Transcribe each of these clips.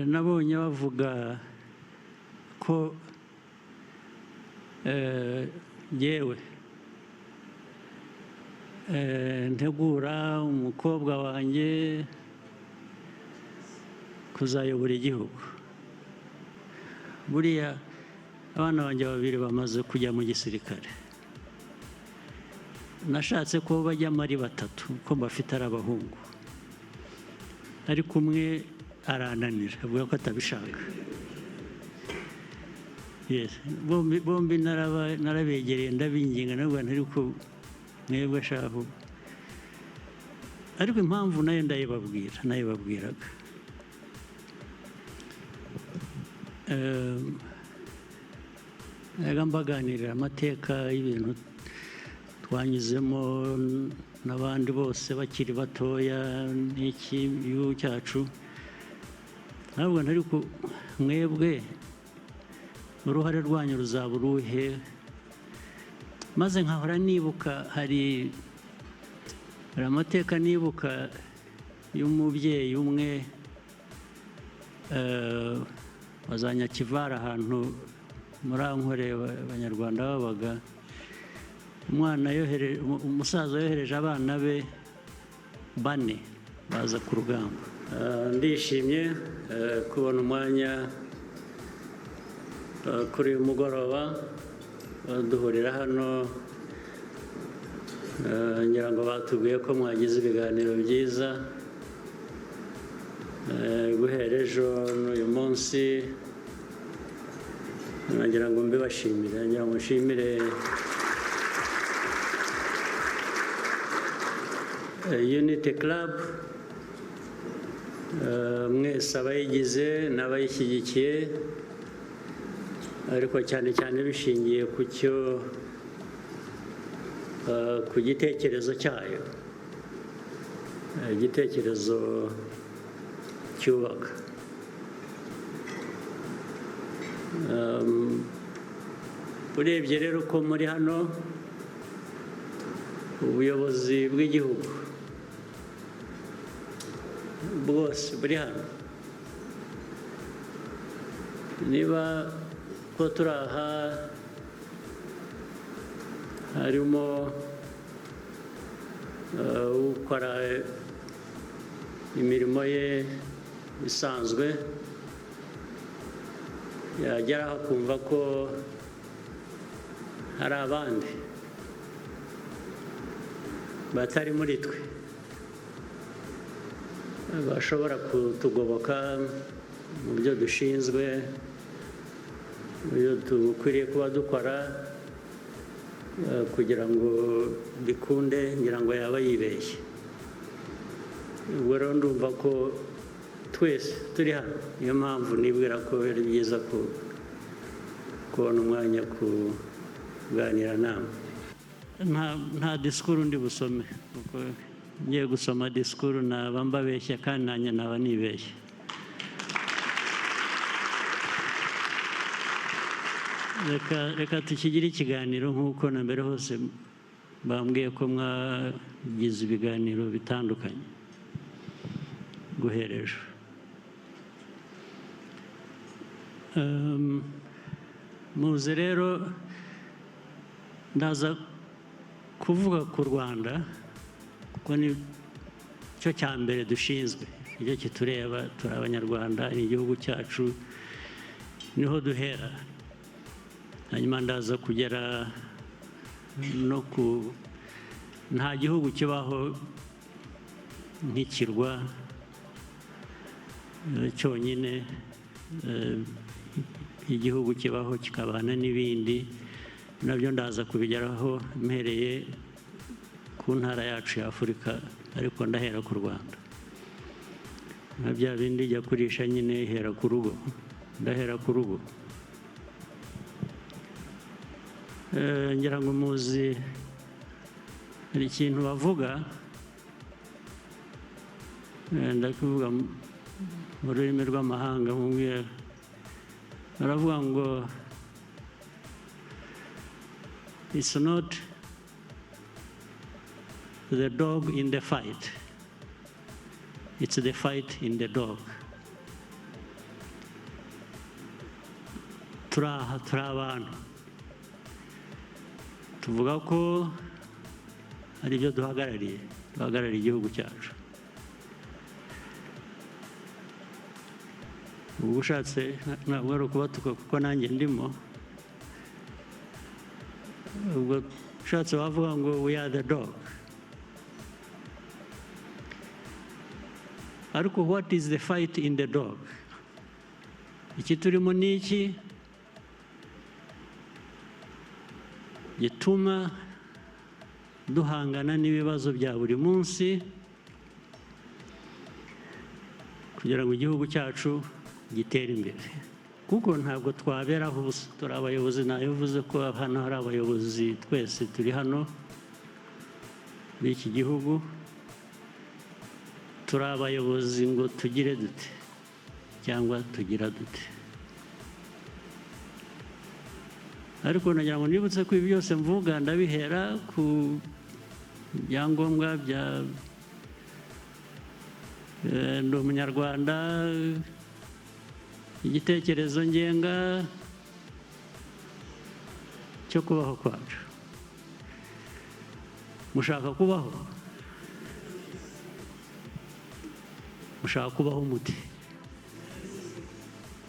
nabonye bavuga ko yewe ntegura umukobwa wanjye kuzayobora igihugu. Buriya abana banjye babiri bamaze kujya mu gisirikare. Nashatse ko bajyamo ari batatu ko bafite ari abahungu, ariko umwe arananira avuga ko atabishaka. Bombi narabegereye ndabinginga navuga nti ariko mwebwe shaho, ariko impamvu nayo nayibabwiraga. Naga mbaganirira amateka y'ibintu twanyuzemo n'abandi bose bakiri batoya n'iki gihugu cyacu. Ntabwo ariko mwebwe uruhare rwanyu ruzaba uruhe? Maze nkahora nibuka hari amateka nibuka y'umubyeyi umwe wazanyakivara ahantu muri Ankore abanyarwanda babaga. Umusaza yohereje abana be 4 baza ku rugamba. Ndishimye kubona umwanya kuri uyu mugoroba duhurira hano. Ngira ngo batubwiye ko mwagize ibiganiro byiza guhera ejo n'uyu munsi. Nagira ngo mbibashimire, ngira ngo nshimire Unity Club, mwese abayigize n'abayishyigikiye, ariko cyane cyane bishingiye ku gitekerezo cyayo, igitekerezo cyubaka. Urebye rero ko muri hano ubuyobozi bw'igihugu bwose buri hano, niba ko turi aha harimo ukora imirimo ye isanzwe, yageraho akumva ko hari abandi batari muri twe bashobora kutugoboka mu byo dushinzwe, mu byo dukwiriye kuba dukora kugira ngo bikunde, ngira ngo yaba yibeshye. Ubwo rero ndumva ko twese turi hano, niyo mpamvu nibwira ko ari byiza kubona umwanya kuganira namwe. Nta disikuru ndi busome, kuko ngiye gusoma disikuru naba mbabeshya kandi nanjye naba nibeshye. Reka tukigire ikiganiro nk'uko na mbere hose bambwiye ko mwagize ibiganiro bitandukanye guhera ejo. Muze rero ndaza kuvuga ku Rwanda kuko ni cyo cya mbere dushinzwe, nicyo kitureba, turi abanyarwanda, ni igihugu cyacu, niho duhera. Hanyuma ndaza kugera no nta gihugu kibaho nk'ikirwa cyonyine, igihugu kibaho kikabana n'ibindi. Nabyo ndaza kubigeraho mpereye ku ntara yacu ya Afurika, ariko ndahera ku Rwanda. Na bya bindi jya kurisha nyine ihera ku rugo, ndahera ku rugo. Ngira ngo muzi hari ikintu bavuga, ndakuvuga mu rurimi rw'amahanga, baravuga ngo it's not the dog in the fight, it's the fight in the dog. turi abantu tuvuga ko hari ibyo duhagarariye igihugu cyacu. Ubu ushatse ntabwo ari ukubatuka kuko nanjye ndimo, ubwo ushatse wavuga ngo we are the dog. Ariko what is the fight in the dog? Iki turimo ni iki gituma duhangana n'ibibazo bya buri munsi kugira ngo igihugu cyacu gitere imbere, kuko ntabwo twaberaho ubusa. Turi abayobozi, nabivuze ko hano hari abayobozi, twese turi hano b'iki gihugu, turi abayobozi ngo tugire dute cyangwa tugira dute. Ariko nagira ngo nibutse ko ibi byose mvuga ndabihera ku byangombwa bya ndi umunyarwanda, igitekerezo ngenga cyo kubaho kwacu. Mushaka kubaho? Mushaka kubaho muti?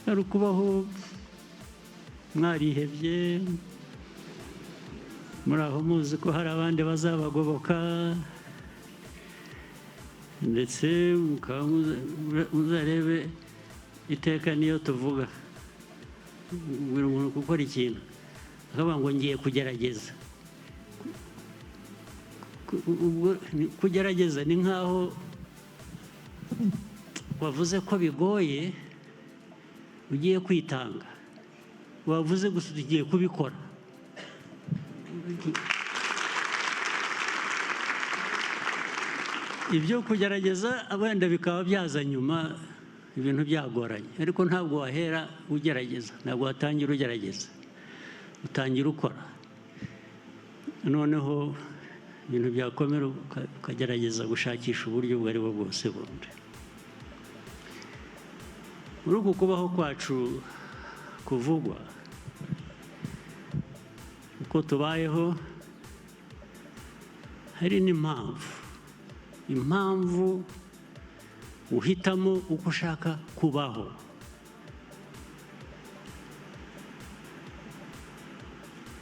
Ari ukubaho mwarihebye, muri aho muzi ko hari abandi bazabagoboka, ndetse muzarebe iteka niyo tuvuga buri muntu gukora ikintu akavuga ngo ngiye kugerageza. Kugerageza ni nkaho wavuze ko bigoye ugiye kwitanga, wavuze gusa ugiye kubikora. Ibyo kugerageza wenda bikaba byaza nyuma, ibintu byagoranye, ariko ntabwo wahera ugerageza, ntabwo watangira ugerageza, utangira ukora, noneho ibintu byakomera ukagerageza gushakisha uburyo ubwo ari bwo bwose bundi. Muri uku kubaho kwacu kuvugwa uko tubayeho, hari impamvu uhitamo uko ushaka kubaho.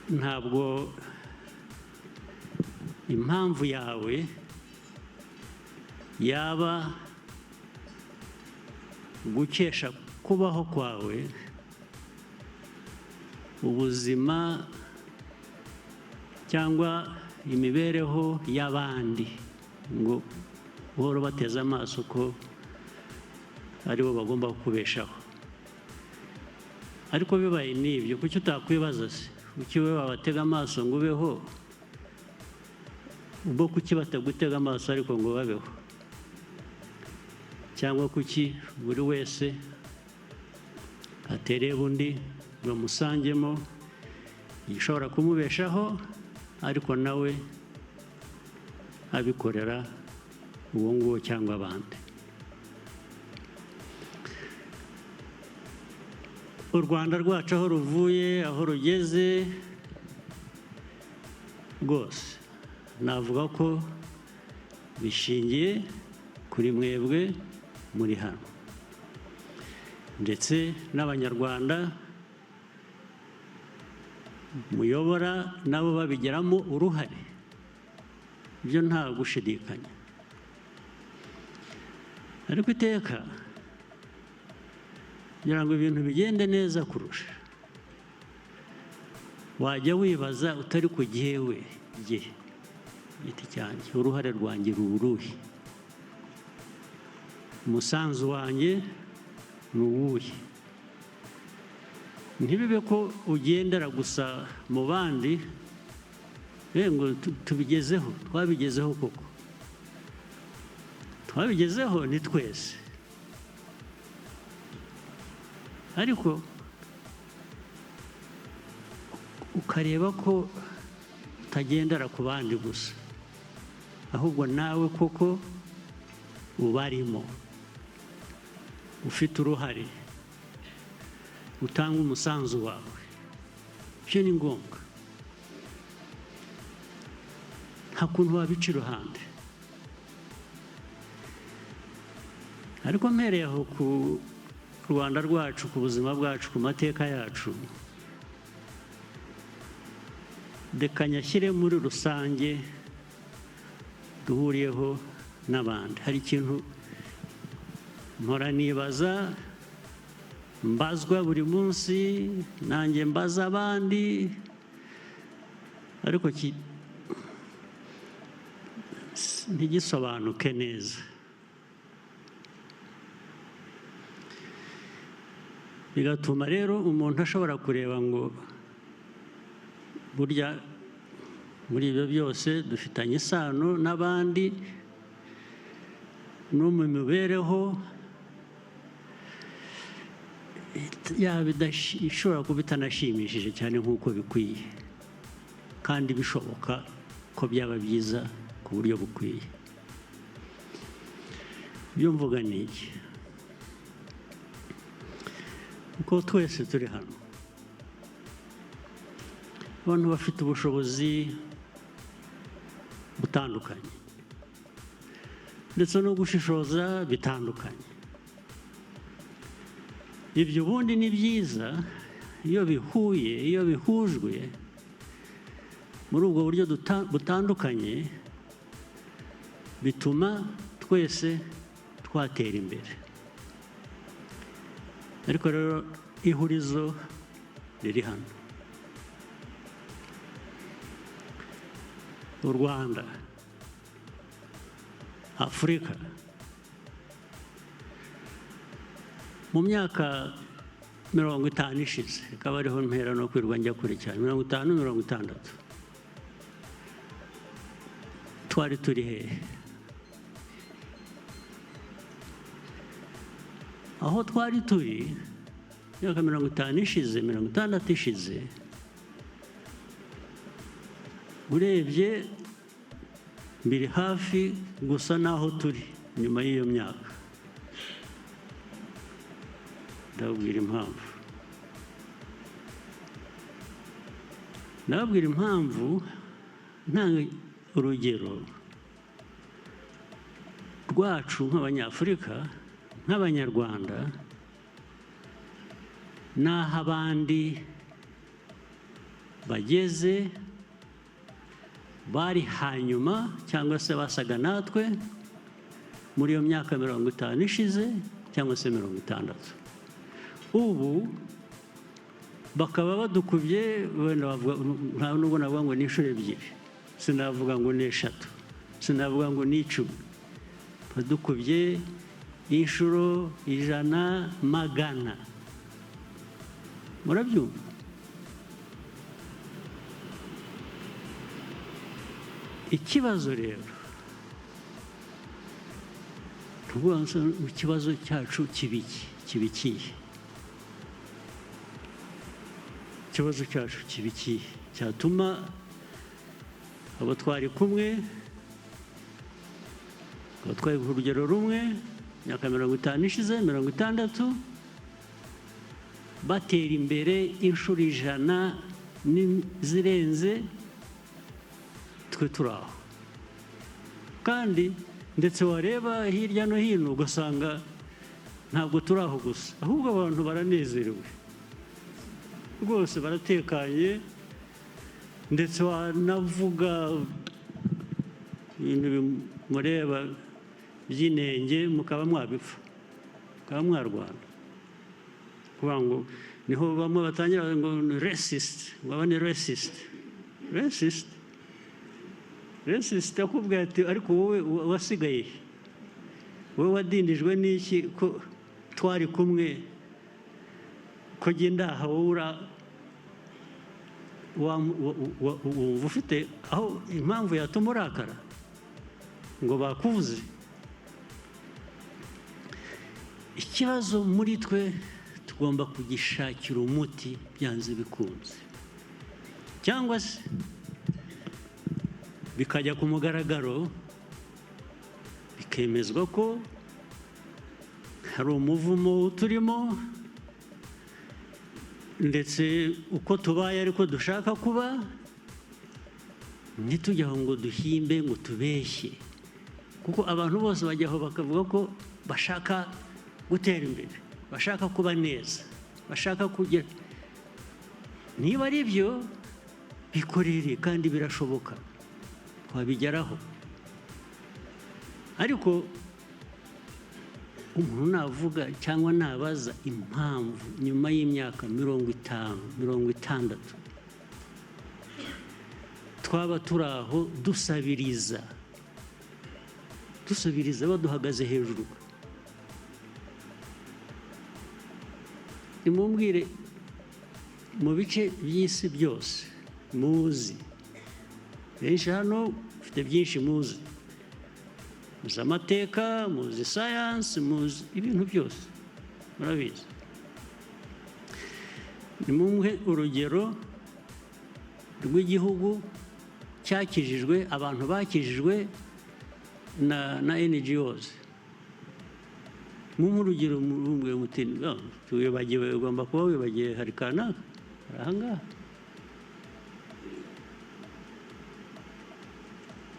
Ntabwo impamvu yawe yaba gukesha kubaho kwawe ubuzima cyangwa imibereho y'abandi, ngo uhora bateze amaso ko aribo bagomba kubeshaho. Ariko bibaye n'ibyo, kuki utakwibaza se, kuki we wabatega amaso ngo ubeho, ubwo kuki batagutega amaso ariko ngo babeho? Cyangwa kuki buri wese atereba undi ngo musangemo igishobora kumubeshaho, ariko nawe abikorera uwo nguwo cyangwa abandi? U Rwanda rwacu aho ruvuye, aho rugeze rwose, navuga ko bishingiye kuri mwebwe muri hano, ndetse n'Abanyarwanda muyobora nabo babigiramo uruhare, ibyo nta gushidikanya. Ariko iteka kugira ngo ibintu bigende neza kurusha, wajya wibaza utari ku gihewe giti cyanjye, uruhare rwanjye ruruhe, umusanzu wanjye ni uwuhe? Ntibibe ko ugendera gusa mu bandi ngo tubigezeho. Twabigezeho koko, twabigezeho ni twese, ariko ukareba ko utagendera ku bandi gusa, ahubwo nawe koko ubarimo, ufite uruhare utanga umusanzu wawe, ibyo ni ngombwa, nta kuntu wabica iruhande. ariko mpereye aho ku Rwanda rwacu, ku buzima bwacu, ku mateka yacu, reka nyashyire muri rusange duhuriyeho n'abandi. Hari ikintu mpora nibaza, mbazwa buri munsi, nanjye mbaza abandi, ariko ntigisobanuke neza. Bigatuma rero umuntu ashobora kureba ngo burya muri ibyo byose dufitanye isano n'abandi no mu mibereho yaba ishobora kuba itanashimishije cyane nk'uko bikwiye, kandi bishoboka ko byaba byiza ku buryo bukwiye. Ibyo mvuga ni iki? Kuko twese turi hano, abantu bafite ubushobozi butandukanye ndetse no gushishoza bitandukanye. Ibyo ubundi ni byiza iyo bihuye, iyo bihujwe muri ubwo buryo butandukanye, bituma twese twatera imbere. Ariko rero ihurizo riri hano, u Rwanda, Afurika. Mu myaka 50 ishize, akaba ariho mpera no kwirwa njya kure cyane, 50, 60, twari turi hehe? Aho twari turi myaka 50 ishize, 60 ishize, urebye biri hafi gusa n'aho turi nyuma y'iyo myaka. Ndababwira impamvu. Ndababwira impamvu ntanga urugero rwacu nk'Abanyafurika, nk'Abanyarwanda, n'aho abandi bageze bari hanyuma cyangwa se basaga natwe muri iyo myaka 50 ishize cyangwa se 60. Ubu bakaba badukubye, wenda nta nubwo navuga ngo ni inshuro ebyiri, sinavuga ngo ni 3, sinavuga ngo ni 10, badukubye inshuro 100, 100. Murabyumva? Ikibazo rero, tuvuga ngo ikibazo cyacu kibikiye. Ikibazo cyacu kibikiye cyatuma abo twari kumwe, abo twari ku rugero rumwe, myaka 50 ishize, 60, batera imbere inshuro 100 zirenze twe turi aho. Kandi ndetse wareba hirya no hino ugasanga ntabwo turi aho gusa, ahubwo abantu baranezerewe rwose, baratekanye, ndetse wanavuga ibintu bimureba by'inenge mukaba mwabipfa, mukaba mwarwana. Kuvuga ngo niho bamwe batangira ngo racist, wabane racist. Racist akubwira ati ariko wowe wasigaye, wowe wadindijwe n'iki ko twari kumwe, ko genda aha wumva ufite aho impamvu yatuma urakara ngo bakuvuze. Ikibazo muri twe tugomba kugishakira umuti byanze bikunze, cyangwa se bikajya ku mugaragaro, bikemezwa ko hari umuvumo turimo, ndetse uko tubaye ariko dushaka kuba, ntitujyaho ngo duhimbe ngo tubeshye, kuko abantu bose bajyaho bakavuga ko bashaka gutera imbere, bashaka kuba neza, bashaka kugera. Niba ari byo bikorere kandi birashoboka, twabigeraho. Ariko umuntu navuga cyangwa nabaza impamvu nyuma y'imyaka 50, 60 twaba turi aho dusabiriza baduhagaze hejuru, nimumbwire mu bice by'isi byose muzi, benshi hano mfite byinshi muzi amateka, muzi sayansi, muzi ibintu byose murabizi. Nimumuhe urugero rw'igihugu cyakijijwe, abantu bakijijwe na NGOs. Mumuhe urugero mumbwe muti wibagiwe, ugomba kuba wibagiwe, hari kanaka ahangaha.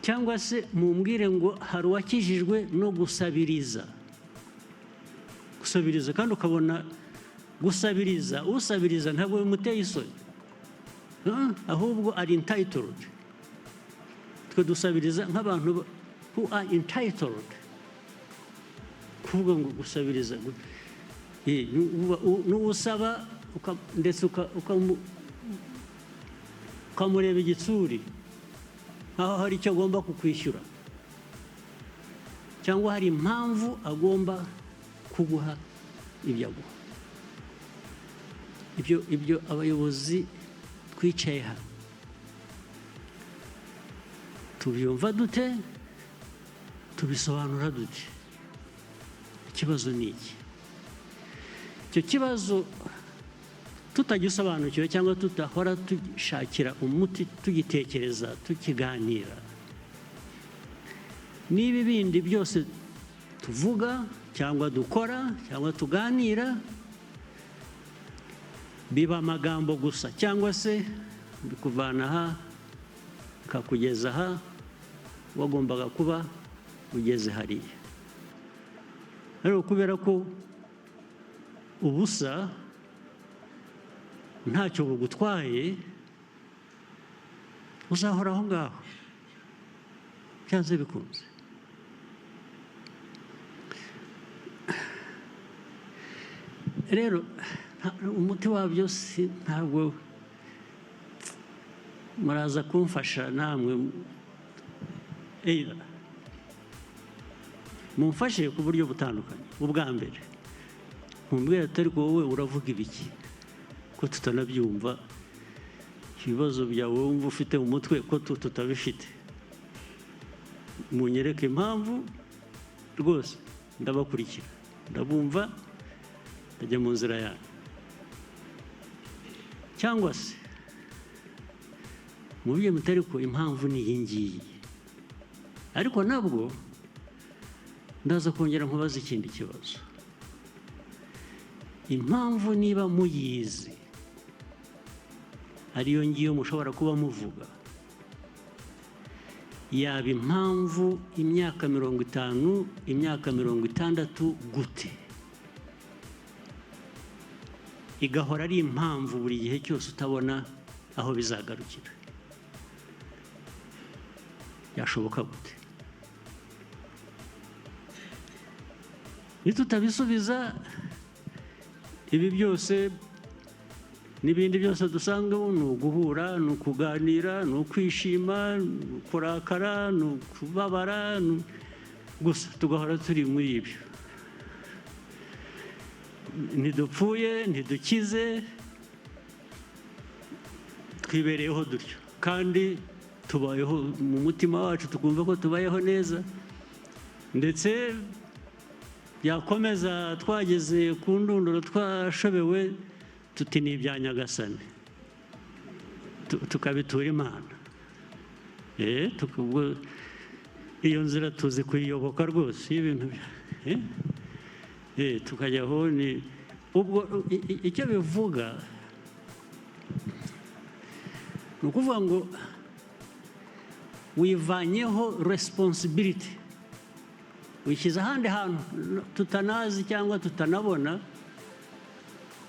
Cyangwa se mumbwire ngo hari uwakijijwe no gusabiriza, kandi ukabona gusabiriza, usabiriza ntabwo bimuteye isoni, ahubwo ari entitled. Twe dusabiriza nk'abantu who are entitled, kuvuga ngo gusabiriza n'usaba ndetse ukamureba igitsuri aho hari icyo agomba kukwishyura, cyangwa hari impamvu agomba kuguha ibyo aguha. Ibyo abayobozi twicaye hano tubyumva dute, tubisobanura dute? Ikibazo ni iki? Icyo kibazo tutagisobanukiwe cyangwa tutahora dushakira umuti, tugitekereza, tukiganira, n'ibi bindi byose tuvuga cyangwa dukora cyangwa tuganira biba amagambo gusa, cyangwa se bikuvana aha bikakugeza aha wagombaga kuba ugeze hariya. Ariko kubera ko ubusa ntacyo bugutwaye, uzahora aho ngaho byanze bikunze. Rero umuti wabyo ntabwo muraza kumfasha namwe, mumfashe ku buryo butandukanye. Ubwa mbere mumbwira atari ko wowe uravuga ibiki ko tutanabyumva, ibibazo byawe wumva ufite mu mutwe ko tutabifite. Munyereke impamvu, rwose ndabakurikira, ndabumva, ndajya mu nzira yanyu. Cyangwa se mubye mutari ko impamvu ni iyi ngiyi, ariko nabwo ndaza kongera nkubaza ikindi kibazo. Impamvu niba muyizi ariyo ngiyo mushobora kuba muvuga, yaba impamvu imyaka 50, imyaka 60 gute? Igahora ari impamvu buri gihe cyose utabona aho bizagarukira. Yashoboka gute? Nitutabisubiza ibi byose n'ibindi byose dusangamo, ni uguhura, ni ukuganira, ni ukwishima, ni ukurakara, ni ukubabara, gusa tugahora turi muri ibyo. Ntidupfuye, ntidukize, twibereyeho dutyo, kandi tubayeho mu mutima wacu, tukumva ko tubayeho neza, ndetse yakomeza twageze ku ndunduro twashobewe, tuti ni ibya Nyagasani, tukabitura Imana. Iyo nzira tuzi kuyiyoboka rwose, ibintu tukajyaho. Ubwo icyo bivuga ni ukuvuga ngo wivanyeho responsibility, wishyize ahandi hantu tutanazi cyangwa tutanabona,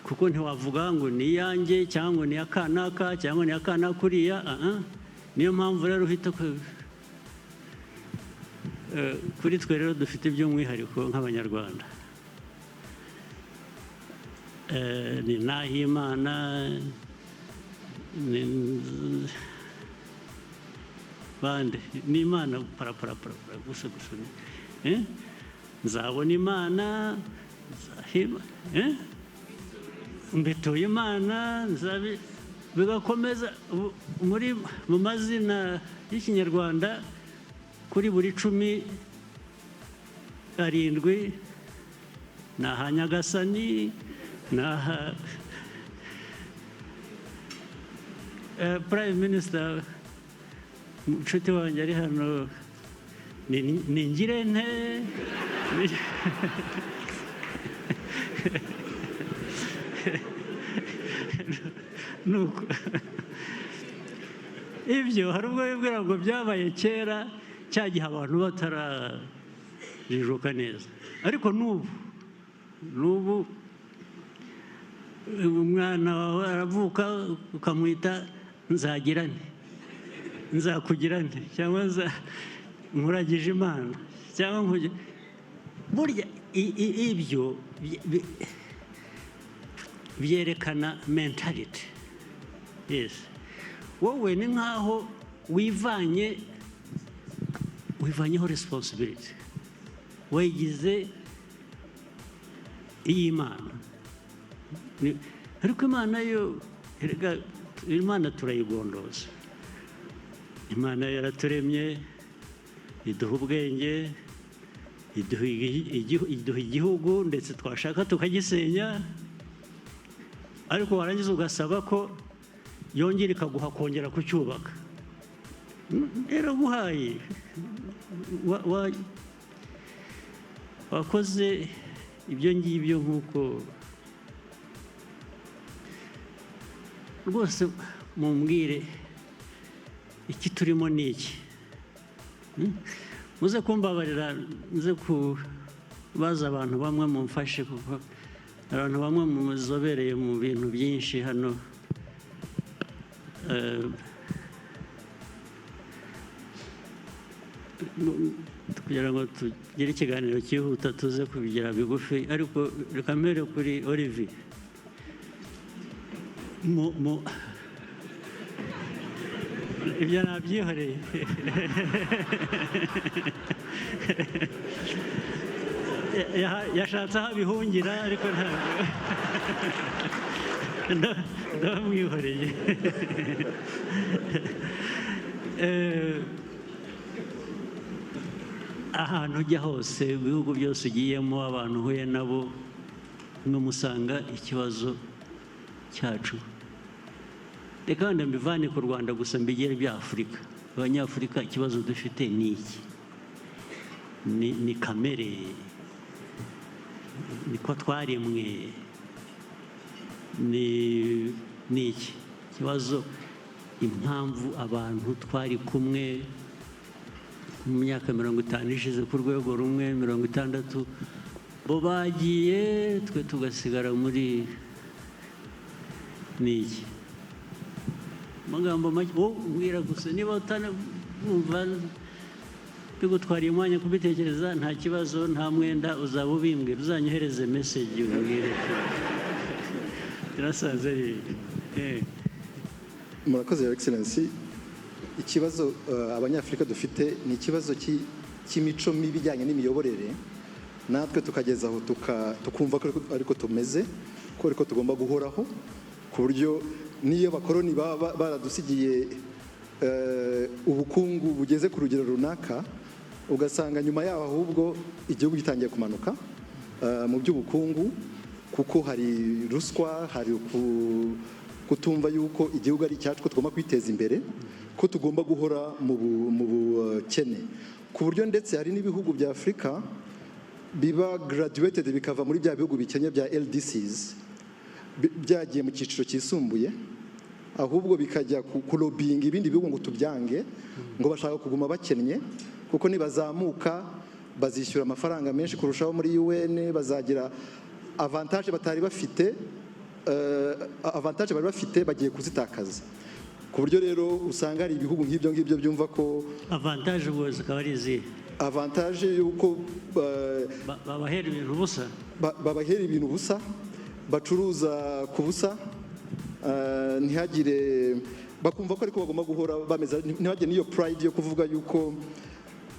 kuko ntiwavuga ngo ni iyanjye cyangwa ni iya kanaka cyangwa ni iya kanaka kuriya. Niyo mpamvu rero uhita kuri twe rero dufite iby'umwihariko nk'abanyarwanda. Ni Nahimana, bande ni Imana parapara gusa nzabona Imana, mbituye Imana, bigakomeza mu mazina y'Ikinyarwanda kuri buri 17 ni aha Nyagasani, ni aha Prime Minister inshuti wanjye ari hano, ni Ngirente. Ibyo hari ubwo bibwira ngo byabaye kera, cya gihe abantu batarajijuka neza, ariko n'ubu umwana wawe aravuka ukamwita Nzagirane, Nzakugirane, cyangwa Nkuragije Imana, cyangwa burya ibyo byerekana mentality. Yes, wowe ni nkaho wivanyeho responsibility, wayigize iy'Imana. Ariko Imana turayigondoza. Imana yaraturemye, iduha ubwenge, iduha igihugu, ndetse twashaka tukagisenya, ariko warangiza ugasaba ko yongera ikaguha kongera kucyubaka. Yaraguhaye, wakoze ibyo ngibyo nk'uko rwose. Mumbwire iki turimo ni iki? Muze kumbabarira, nze kubaza abantu bamwe mumfashe, kuko abantu bamwe muzobereye mu bintu byinshi hano. Kugira ngo tugire ikiganiro cyihuta tuze kubigira bigufi, ariko reka mbere kuri Olivier. Ibyo nabyihoreye. Yashatse aho abihungira, ariko ndamwihoreye. Ahantu ujya hose, ibihugu byose ugiyemo, abantu uhuye nabo, musanga ikibazo cyacu. Reka wenda mbivane ku Rwanda gusa, mbigere bya Afurika. Abanyafurika ikibazo dufite ni iki? Ni kamere, niko twaremwe, ni iki kibazo? Impamvu abantu twari kumwe mu myaka 50 ishize ku rwego rumwe, 60, bo bagiye, twe tugasigara muri ni iki? Magambo make ubwira gusa, niba utanumva bigutwariye umwanya kubitekereza, nta kibazo, nta mwenda, uzaba ubimbwira, uzanyohereze message umbwire. Birasaze. Murakoze Your Excellency. Ikibazo abanyafrika dufite ni ikibazo cy'imico mibi bijyanye n'imiyoborere, natwe tukageza aho tukumva ko ariko tumeze, ko ariko tugomba guhoraho, ku buryo niyo bakoroni baradusigiye ubukungu bugeze ku rugero runaka, ugasanga nyuma yaho ahubwo igihugu gitangiye kumanuka mu by'ubukungu, kuko hari ruswa, hari kutumva yuko igihugu ari icyacu, ko tugomba kwiteza imbere, ko tugomba guhora mu bukene, ku buryo ndetse hari n'ibihugu bya Afurika biba graduated bikava muri bya bihugu bikennye bya LDCs, byagiye mu cyiciro cyisumbuye, ahubwo bikajya kurobinga ibindi bihugu ngo tubyange ngo bashaka kuguma bakennye kuko nibazamuka bazishyura amafaranga menshi kurushaho muri UN, bazagira avantage batari bafite, avantage bari bafite bagiye kuzitakaza, ku buryo rero usanga hari ibihugu nk'ibyo ngibyo byumva ko avantage ubwo zikaba ari izihe? avantage yuko babahera ibintu busa, babahera ibintu busa, bacuruza ku busa, ntihagire, bakumva ko ariko bagomba guhora bameze, ntihagire n'iyo pride yo kuvuga yuko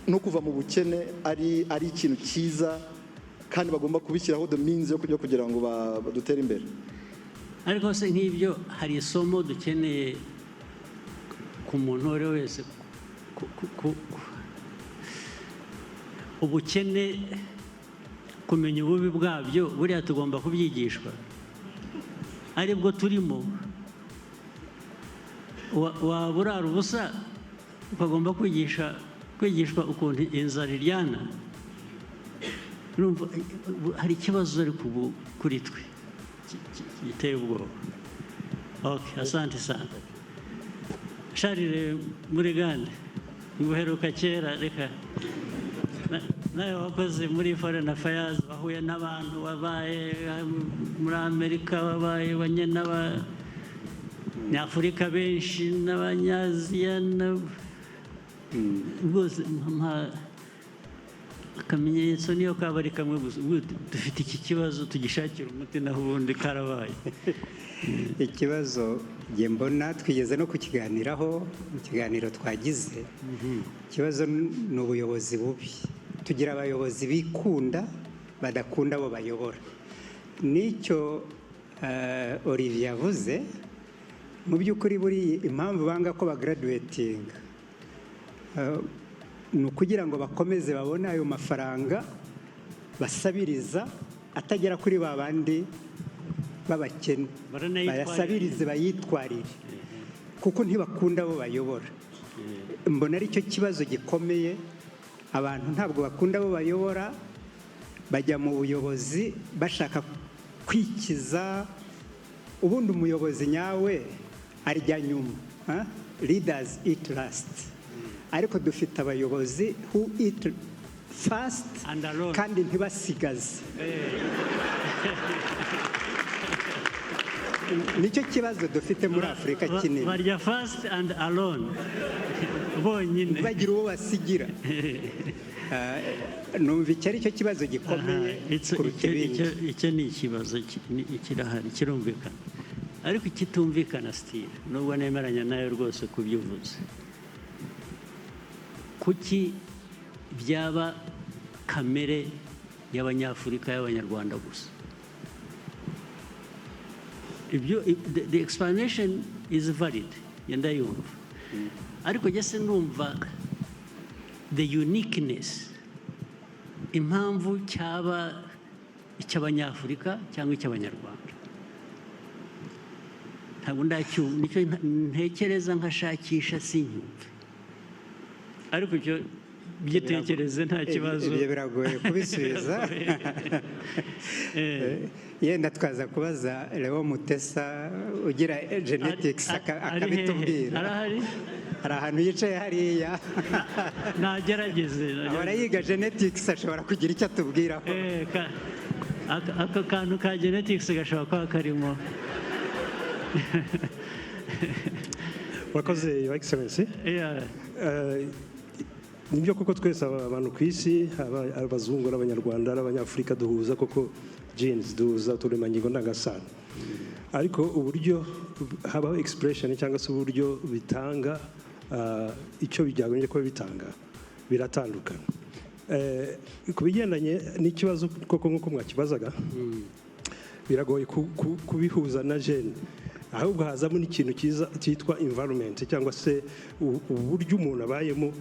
no kuva mu bukene ari ikintu cyiza kandi bagomba kubishyiraho the means yo kugira ngo badutere imbere. Ariko se nk'ibyo hari isomo dukeneye ku muntu uwo ari we wese, ubukene, kumenya ububi bwabyo, buriya tugomba kubyigishwa, aribwo turimo. Waba urara ubusa ukagomba kwigishwa ukuntu inzara iryana. Hari ikibazo ariko ubu kuri twe giteye ubwoba. Okay, asante sana. Sharire muri Gande, nguheruka kera, reka nawe wakoze muri Foreign Affairs, wahuye n'abantu, wabaye muri Amerika, wabaye banye n'Abanyafurika benshi n'Abanyaziya bose, akamenyetso niyo kaba ari kamwe gusa. Dufite iki kibazo tugishakira umuti, naho ubundi karabaye. Ikibazo nge mbona twigeze no kukiganiraho mu kiganiro twagize. Ikibazo ni ubuyobozi bubi. Tugira abayobozi bikunda badakunda abo bayobora. Nicyo Olivier yavuze, mu by'ukuri buri impamvu banga ko bagraduatinga ni ukugira ngo bakomeze babone ayo mafaranga basabiriza atagera kuri ba bandi b'abakene, bayasabirize bayitwarire kuko ntibakunda abo bayobora. Mbona ari cyo kibazo gikomeye. Abantu ntabwo bakunda abo bayobora, bajya mu buyobozi bashaka kwikiza. Ubundi umuyobozi nyawe arya nyuma, leaders eat last. Ariko dufite abayobozi who eat fast kandi ntibasigaze. Nicyo kibazo dufite muri Afurika kinini. Barya fast and alone, bonyine bagira uwo basigira. Numva icyo ari cyo kibazo gikomeye kuruta ibindi. Icyo ni ikibazo kirahari, kirumvikana, ariko kitumvikana still, nubwo nemeranya nayo rwose kubyuvuze. Kuki byaba kamere y'Abanyafurika, y'Abanyarwanda gusa? The explanation is valid, yenda yumva, ariko jese numva the uniqueness, impamvu cyaba icy'Abanyafurika cyangwa icy'Abanyarwanda, ntabwo ndacyumva. Nicyo ntekereza nkashakisha sinyumve, ariko icyo byitekereze nta kibazo. Ibyo biragoye kubisubiza. Yenda twaza kubaza Leo Mutesa ugira genetics akabitubwira. Arahari? Hari ahantu yicaye hariya. Nagerageze. Abarayiga genetics ashobora kugira icyo atubwiraho. Aka kantu ka genetics gashobora kuba karimo. Wakoze, Your Excellency. Nibyo koko twese abantu ku isi, abazungu n'Abanyarwanda n'Abanyafurika duhuza koko genes, duhuza uturemangingo ndangasano, ariko uburyo habaho expression cyangwa se uburyo bitanga icyo bijyagombye kuba bitanga biratandukana. Ku bigendanye n'ikibazo koko nk'uko mwakibazaga, biragoye kubihuza na gene, ahubwo hazamo n'ikintu cyiza cyitwa environment cyangwa se uburyo umuntu abayemo,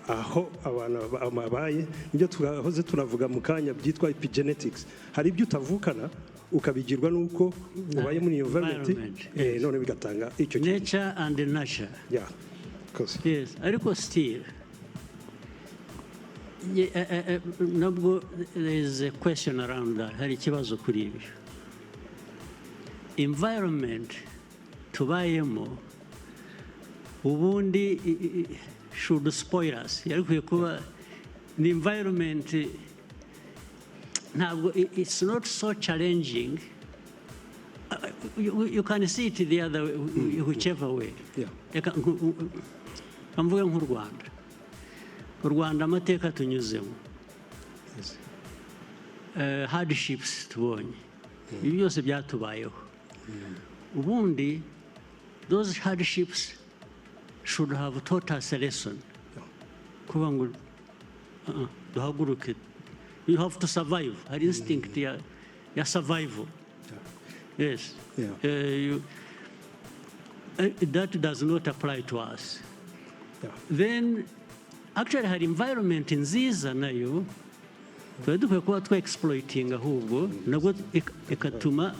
aho abantu babaye. Nibyo twahoze tunavuga mu kanya byitwa epigenetics. Hari ibyo utavukana ukabigirwa nuko ubaye muri environment, none bigatanga icyo nature and nurture. Yeah, of course. Yes, ariko still nabwo there is a question around that. Hari ikibazo kuri ibyo. Environment tubayemo ubundi should spoil us. Yarikwiye kuba the environment ntabwo, it's not so challenging. You can see it the other way, whichever way. Mvuge nk'u Rwanda. U Rwanda amateka tunyuzemo, hardships tubonye, ibi byose byatubayeho. Ubundi those hardships should have taught us a lesson. Kuba ngo duhaguruke, you have to survive. Our instinct ya survival. Yes. That does not apply to us. Then actually hari environment nziza nayo tuba dukwiye kuba twa-exploiting, ahubwo nabwo ikatuma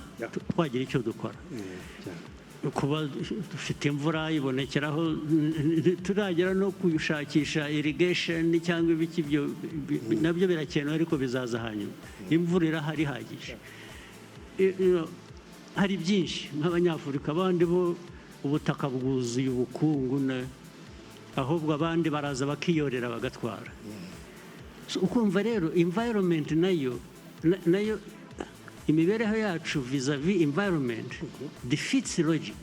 twagira icyo dukora. Kuba dufite imvura ibonekeraho, turagera no kuyishakisha irrigation cyangwa ibiki, byo nabyo birakenewe ariko bizaza hanyuma. Imvura irahari ihagije. Hari byinshi nk'Abanyafurika, abandi bo ubutaka bwuzuye ubukungu, ahubwo abandi baraza bakiyorera bagatwara. Ukumva rero environment nayo imibereho yacu vis-a-vis environment defeats logic.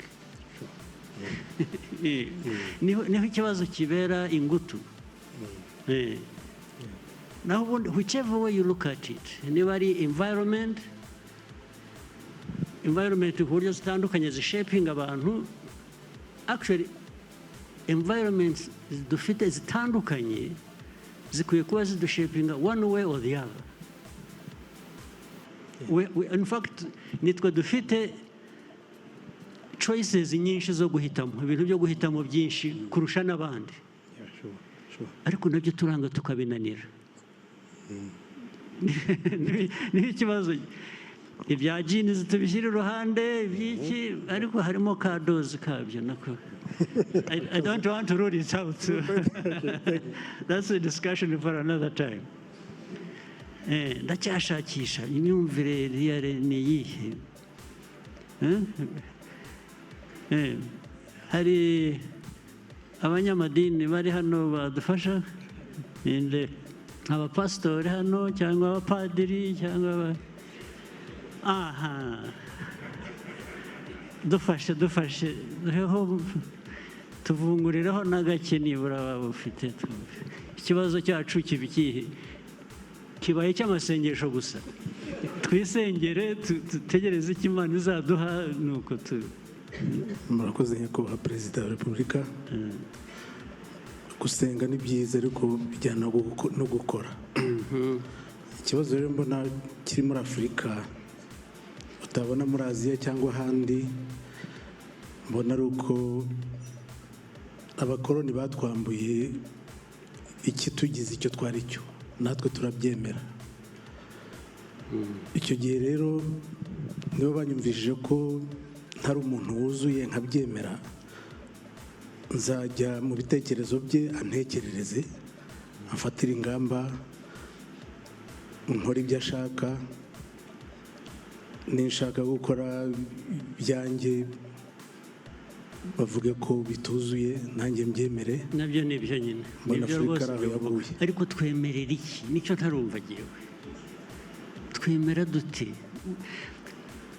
Niho ikibazo kibera ingutu. Naho ubundi whichever way you look at it, niba ari environment ku buryo zitandukanye zishaping abantu, actually environments dufite zitandukanye zikwiye kuba zidushapinga one way or the other. In fact nitwe dufite choices nyinshi zo guhitamo, ibintu byo guhitamo byinshi kurusha n'abandi, ariko nabyo turanga tukabinanira. Niho ikibazo. Ibya genes tubishyira iruhande iby'iki, ariko harimo ka doze kabyo nako. I don't want to rule it out. That's a discussion for another time. Ndacyashakisha imyumvire real ni iyihe. Hari abanyamadini bari hano badufasha, abapasitori hano cyangwa abapadiri cyangwa dufashe tuvungurireho n'agake nibura baba bufite. Ikibazo cyacu kibaye cy'amasengesho gusa. Twisengere, tutegereze icyo Imana izaduha, nuko murakoze nyakubahwa Perezida wa Repubulika. Gusenga ni byiza ariko bijyana no gukora. Ikibazo rero mbona kiri muri Afurika utabona muri Aziya cyangwa ahandi, mbona ari uko abakoloni batwambuye ikitugize icyo twari cyo, natwe turabyemera. Icyo gihe rero nibo banyumvishije ko ntari umuntu wuzuye nkabyemera, nzajya mu bitekerezo bye antekerereze, afatira ingamba, nkora ibyo ashaka, ninshaka gukora byanjye bavuge ko bituzuye nanjye mbyemere. Nabyo ni byo nyine, nibyo rwose. Ariko twemerera iki? Nicyo ntarumva agiwe. Twemera dute?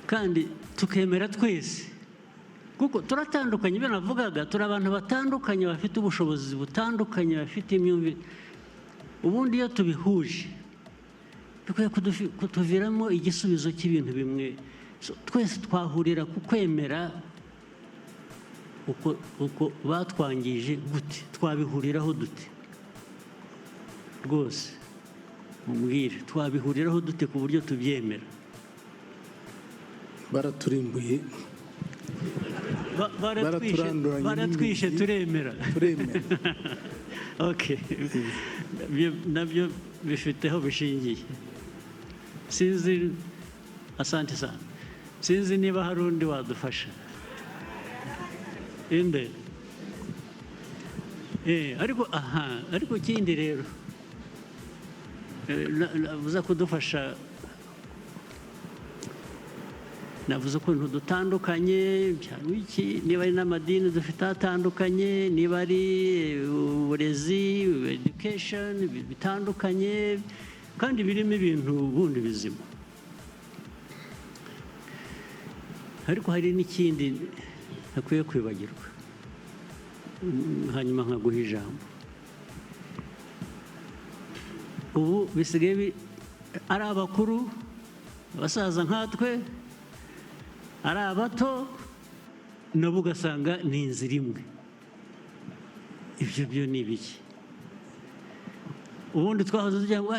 Kandi tukemera twese, kuko turatandukanye. Ibyo navugaga, turi abantu batandukanye, bafite ubushobozi butandukanye, bafite imyumvire. Ubundi iyo tubihuje bikwiye kutuviramo igisubizo cy'ibintu bimwe. Twese twahurira ku kwemera uko batwangije gute, twabihuriraho dute? Rwose mumbwire, twabihuriraho dute ku buryo tubyemera? Baraturimbuye, baratwishe, turemera. Okay. Nabyo bifiteho bishingiye. Sinzi, asante sana. Sinzi niba hari undi wadufasha. Inde. Ariko kindi rero uza kudufasha navuze ukuntu dutandukanye niba ari n'amadini dufite atandukanye, niba ari uburezi, education bitandukanye kandi birimo ibintu bundi bizima. Ariko hari n'ikindi ntakwiye kwibagirwa, hanyuma nkaguha ijambo. Ubu bisigaye ari abakuru, abasaza nkatwe, ari abato, nabo ugasanga ni inzira imwe. Ibyo byo ni ibiki? Ubundi twahoze tugira ngo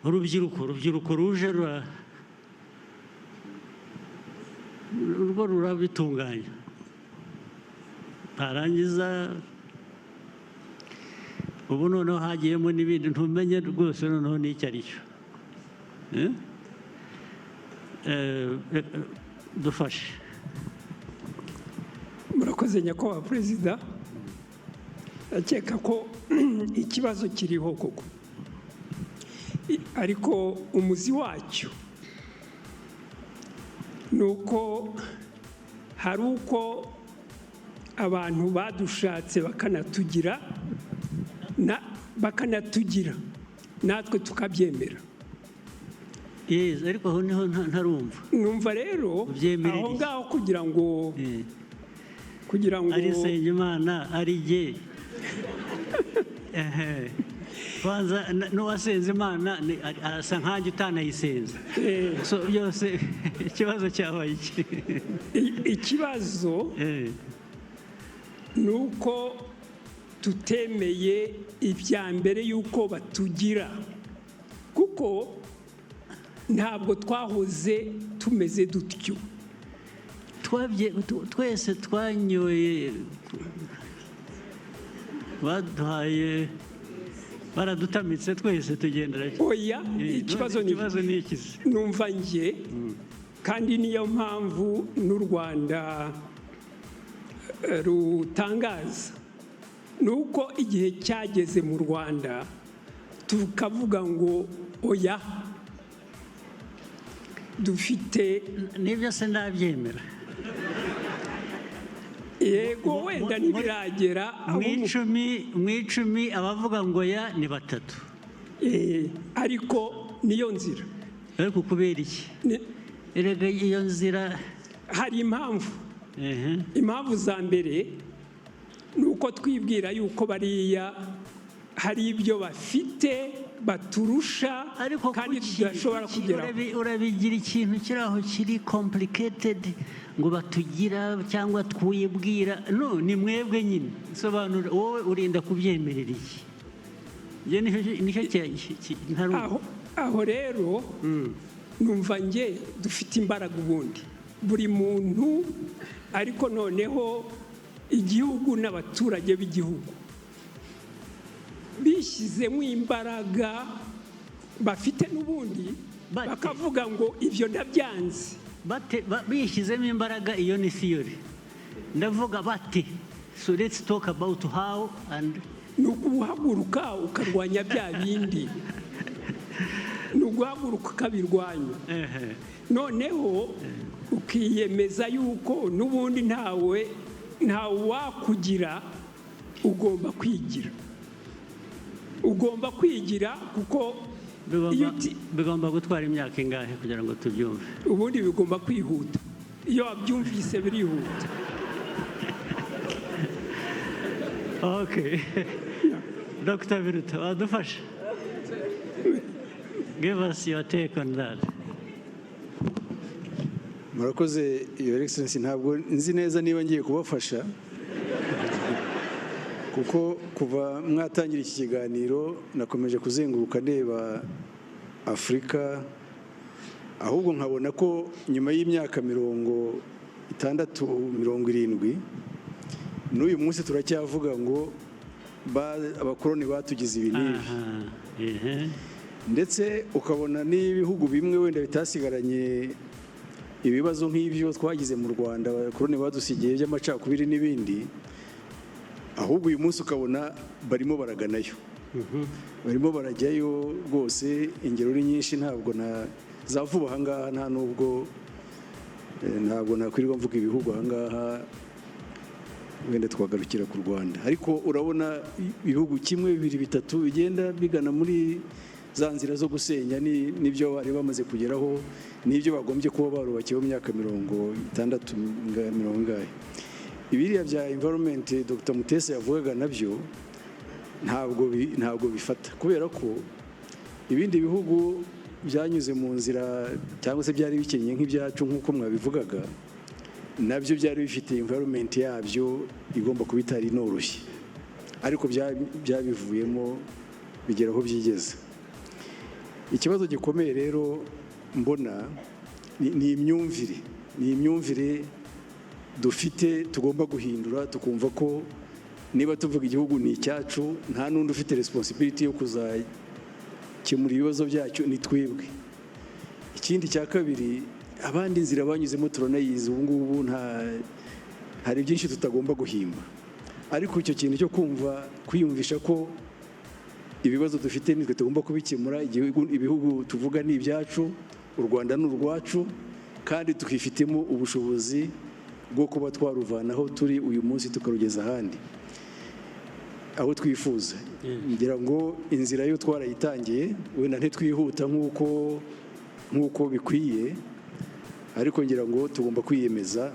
urubyiruko ruje urwo rurabitunganya, ntarangiza ubu noneho hagiyemo n'ibindi ntumenye rwose noneho n'icyo ari cyo. Dufashe. Murakoze nyakubahwa perezida. Akeka ko ikibazo kiriho koko, ariko umuzi wacyo ni uko hari uko abantu badushatse bakanatugira natwe tukabyemera. Ariko aho niho ntarumva. Numva rero aho ngaho kugira ngo ari Nsengimana ari jye kwanza n'uwasenze Imana arasa nkanjye utanayisenze. So byose ikibazo cyabaye iki? Ikibazo ni uko tutemeye ibya mbere y'uko batugira, kuko ntabwo twahoze tumeze dutyo. Twese twanyoye, baduhaye, baradutamitse twese tugendera. Oya, ikibazo ni iki? Numva njye, kandi niyo mpamvu n'u Rwanda rutangaza, ni uko igihe cyageze mu Rwanda tukavuga ngo oya, dufite n'ibyo se ndabyemera. Yego, wenda ntibiragera mu icumi abavuga ngo ya ni batatu. Ariko niyo nzira. Ariko kubera iki? Erega iyo nzira hari impamvu. Impamvu za mbere ni uko twibwira yuko bariya hari ibyo bafite baturusha kandi tudashobora kugeraho. Urabigira ikintu kiri aho kiri complicated ngo batugira cyangwa twibwira. No, ni mwebwe nyine. Sobanura, wowe urinda kubyemerera iki? Aho rero numva nge dufite imbaraga ubundi, buri muntu, ariko noneho igihugu n'abaturage b'igihugu bishyizemo imbaraga bafite n'ubundi, bakavuga ngo ibyo ndabyanze. Bishyizemo imbaraga, iyo ni theory. Ndavuga bati, so let's talk about how and ni uguhaguruka ukarwanya bya bindi, ni uguhaguruka ukabirwanya. Noneho ukiyemeza yuko n'ubundi ntawe wakugira, ugomba kwigira kuko bigomba gutwara imyaka ingahe kugira ngo tubyumve? Ubundi bigomba kwihuta, iyo wabyumvise birihuta. Okay. Dr. Biruta, wadufasha? Give us your take on that. Murakoze, Your Excellency. Ntabwo nzi neza niba ngiye kubafasha, kuko kuva mwatangira iki kiganiro nakomeje kuzenguruka ndeba Afurika, ahubwo nkabona ko nyuma y'imyaka 60, 70, n'uyu munsi turacyavuga ngo abakoloni batugize ibi n'ibi. Ndetse ukabona n'ibihugu bimwe wenda bitasigaranye ibibazo nk'ibyo twagize mu Rwanda, abakoloni badusigiye by'amacakubiri n'ibindi, ahubwo uyu munsi ukabona barimo baraganayo, barimo barajyayo rwose. Ingero ni nyinshi, ntabwo na za vuba aha ngaha nta nubwo ntabwo nakwirirwa mvuga ibihugu aha ngaha wenda twagarukira ku Rwanda, ariko urabona ibihugu kimwe bibiri bitatu bigenda bigana muri za nzira zo gusenya n'ibyo bari bamaze kugeraho n'ibyo bagombye kuba barubakiyeho mu myaka 60 mirongo ingahe. Ibiriya bya environment Dr. Mutese yavugaga nabyo ntabwo bifata, kubera ko ibindi bihugu byanyuze mu nzira cyangwa se byari bikenyeye nk'ibyacu nk'uko mwabivugaga, nabyo byari bifite environment yabyo igomba kuba itari inoroshye, ariko byabivuyemo bigera aho byigeze. Ikibazo gikomeye rero mbona ni imyumvire dufite tugomba guhindura, tukumva ko niba tuvuga igihugu ni icyacu, nta n'undi ufite responsibility yo kuzakemura ibibazo byacu, ni twebwe. Ikindi cya kabiri, abandi inzira banyuzemo turanayizi, ubu ngubu hari byinshi tutagomba guhimba, ariko icyo kintu cyo kwiyumvisha ko ibibazo dufite nitwe tugomba kubikemura, ibihugu tuvuga ni ibyacu, u Rwanda ni urwacu, kandi tukifitemo ubushobozi bwo kuba twaruvanaho turi uyu munsi tukarugeza ahandi aho twifuza. Ngira ngo inzira yo twarayitangiye, wenda ntitwihuta nk'uko bikwiye, ariko ngira ngo tugomba kwiyemeza.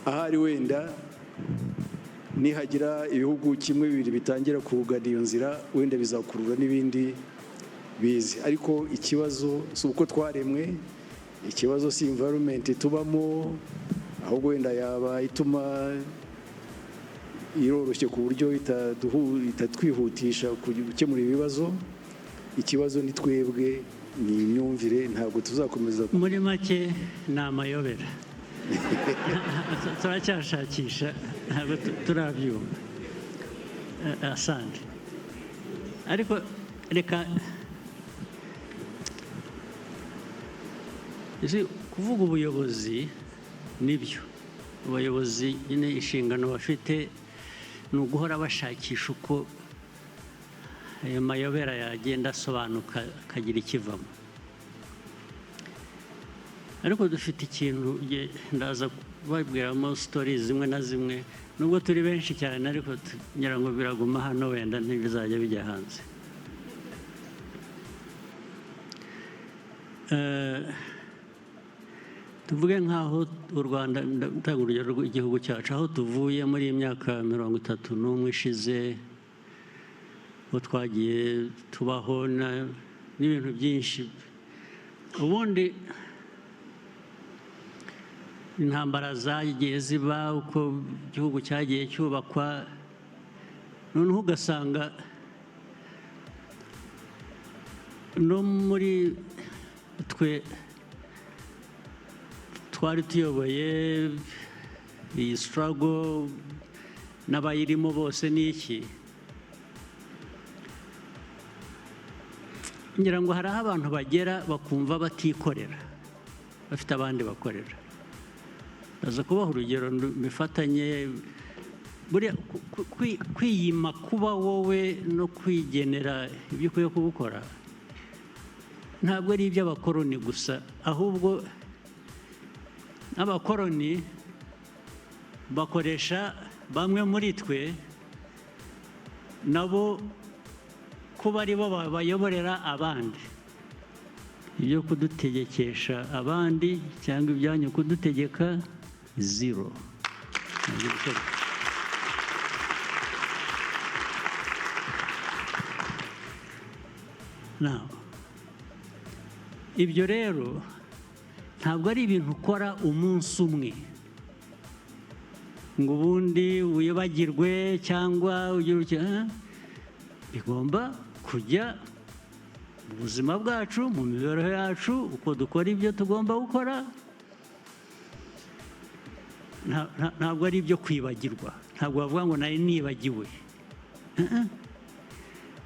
Ahari wenda nihagira ibihugu kimwe bibiri bitangira kugana iyo nzira, wenda bizakurura n'ibindi bizi, ariko ikibazo si uko twaremwe, ikibazo si environment tubamo, ahubwo wenda yaba ituma iroroshye ku buryo itatwihutisha gukemura ibibazo. Ikibazo ni twebwe, ni imyumvire, ntabwo tuzakomeza. Muri make ni amayobera turacyashakisha, ntabwo turabyumva. Asante, ariko reka kuvuga ubuyobozi nibyo, abayobozi nyine inshingano bafite ni uguhora bashakisha uko ayo mayobera yagenda asobanuka akagira ikivamo. Ariko dufite ikintu ndaza babwiramo sitori zimwe na zimwe, nubwo turi benshi cyane, ariko ngira ngo biraguma hano, wenda ntibizajya bijya hanze. Tuvuge nk'aho u Rwanda, ndatanga urugero rw'igihugu cyacu, aho tuvuye muri iyi myaka 31 ishize, aho twagiye tubaho n'ibintu byinshi. Ubundi intambara zagiye ziba, uko igihugu cyagiye cyubakwa, noneho ugasanga no muri twe twari tuyoboye iyi struggle n'abayirimo bose, n'iki ngira ngo hari aho abantu bagera bakumva batikorera, bafite abandi bakorera. Ndaza kubaha urugero bifatanye, buriya kwiyima kuba wowe no kwigenera ibyo ukwiye kubukora ntabwo ari iby'abakoroni gusa, ahubwo n'abakoroni bakoresha bamwe muri twe nabo kuba ari bo bayoborera abandi, ibyo kudutegekesha abandi cyangwa ibyanyu kudutegeka zero. Now, ibyo rero ntabwo ari ibintu ukora umunsi umwe ngo ubundi wibagirwe cyangwa bigomba kujya mu buzima bwacu, mu mibereho yacu, uko dukora ibyo tugomba gukora. Ntabwo ari ibyo kwibagirwa, ntabwo bavuga ngo nari nibagiwe.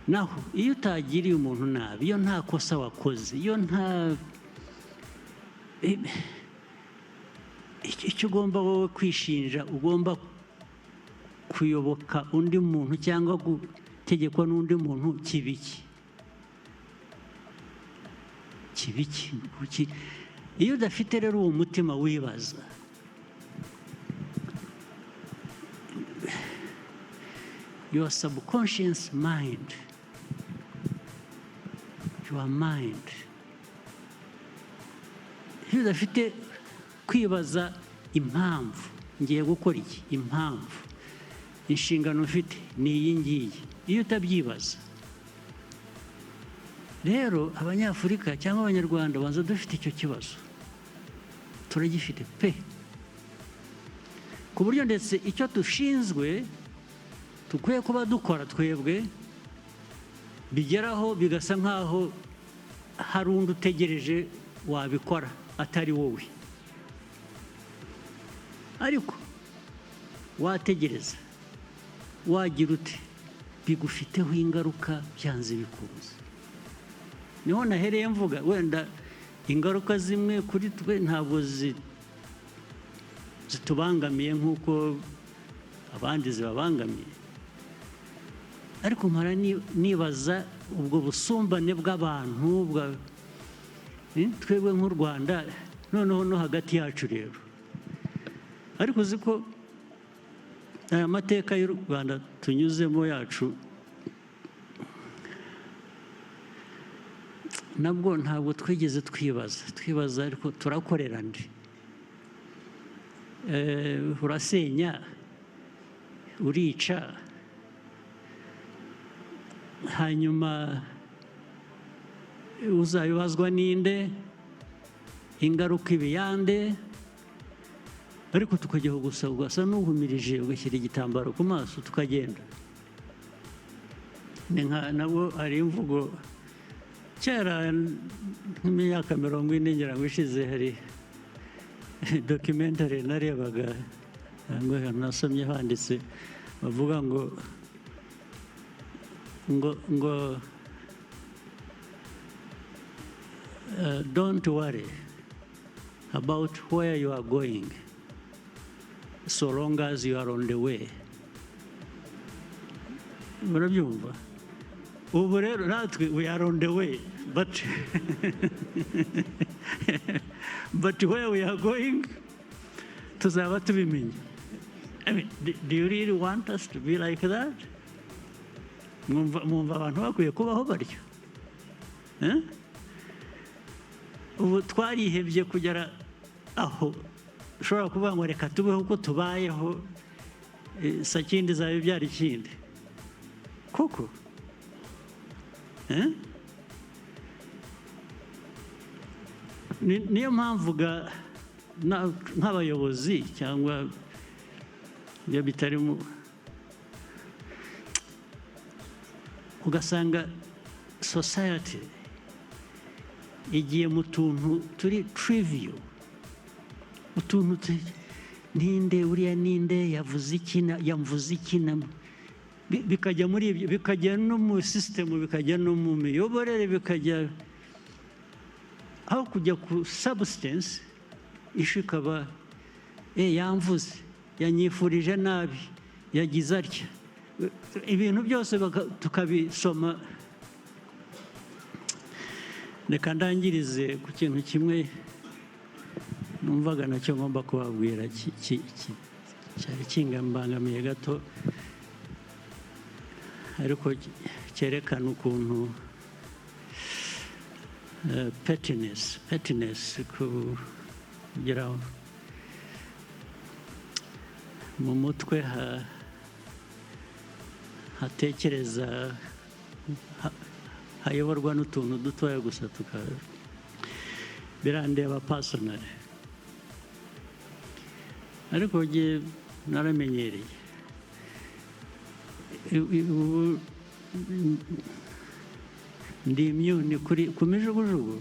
Naho iyo utagiriye umuntu nabi, iyo nta kosa wakoze, iyo nta icyo ugomba wowe kwishinja, ugomba kuyoboka undi muntu cyangwa gutegekwa n'undi muntu, kibiki iyo udafite rero uwo mutima wibaza, your subconscious mind, your mind, iyo udafite kwibaza impamvu ngiye gukora iki, impamvu, inshingano ufite ni iyi ngiyi, iyo utabyibaza rero abanyafurika cyangwa abanyarwanda banza dufite icyo kibazo, turagifite pe, ku buryo ndetse icyo dushinzwe dukwiye kuba dukora twebwe bigeraho bigasa nk'aho hari undi utegereje wabikora atari wowe, ariko wategereza wagira ute bigufiteho ingaruka byanze bikunze. Niho nahereye mvuga wenda ingaruka zimwe kuri twe ntabwo zitubangamiye nk'uko abandi zibabangamiye, ariko mpora nibaza ubwo busumbane bw'abantu twebwe nk'u Rwanda, noneho no hagati yacu rero. Ariko uzi ko aya mateka y'u Rwanda tunyuzemo yacu nabwo ntabwo twigeze twibaza ariko turakorera nde, urasenya, urica, hanyuma uzabibazwa ninde, ingaruka ibiyande, ariko tukajyaho gusa ugasa n'uhumirije ugashyira igitambaro ku maso tukagenda. Nabwo hari imvugo kera nk'imyaka 40 ngira ngo ishize, hari documentary narebaga ngo nasomye handitse bavuga ngo don't worry about where you are going so long as you are on the way. Murabyumva? Ubu rero natwe we are on the way, but where we are going tuzaba tubimenye. I mean, do you really want us to be like that? Mwumva abantu bakwiye kubaho baryo? Ubu twarihebye kugera aho ushobora kuvuga ngo reka tubeho uko tubayeho, sakindi zawe byari ikindi koko. Niyo mpamvu nk'abayobozi cyangwa iyo bitarimo ugasanga society igiye mu tuntu turi trivial, utuntu ninde uriya ninde yavuze iki yamvuze iki, bikajya muri ibyo, bikajya no mu system, bikajya no mu miyoborere, bikajya aho kujya ku substance. Ishu ikaba yamvuze, yanyifurije nabi, yagize atya, ibintu byose tukabisoma. Reka ndangirize ku kintu kimwe numvaga nacyo ngomba kubabwira cyari kingambangamiye gato, ariko cyerekana ukuntu pettiness kugira mu mutwe hatekereza, hayoborwa n'utuntu dutoya gusa, birandeba personally, ariko njye naramenyereye. Ndi immune ku mijugujugu,